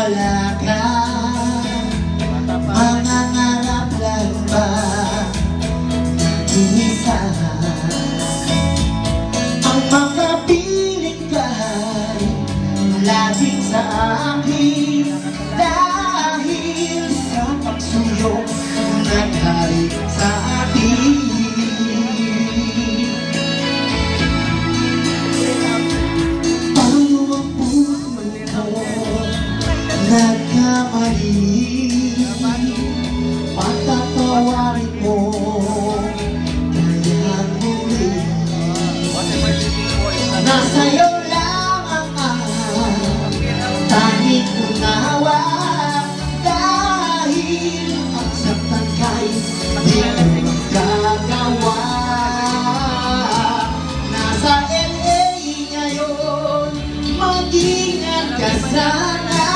wala ka, mangangarap lang ba isa ang mga piling ka'y laging sa akin dahil sa pagsuyong nagharik sa atin. Paano ang puso mo nagkamali, patatawarin mo kaya muli. Nasa'yo lang ang tanging unawa, dahil ang saktan ka'y di ko magagawa. Nasa LA ngayon, mag-ingat ka sana,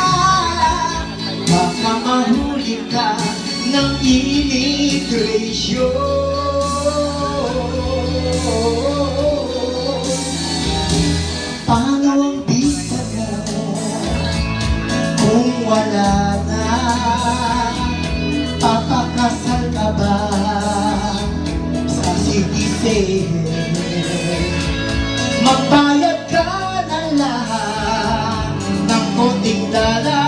baka mahuli ka ng immigration. Paano ang bisa mo kung wala na? Papakasal ka ba sa citizen? Magbayad ka na lang ng konting dala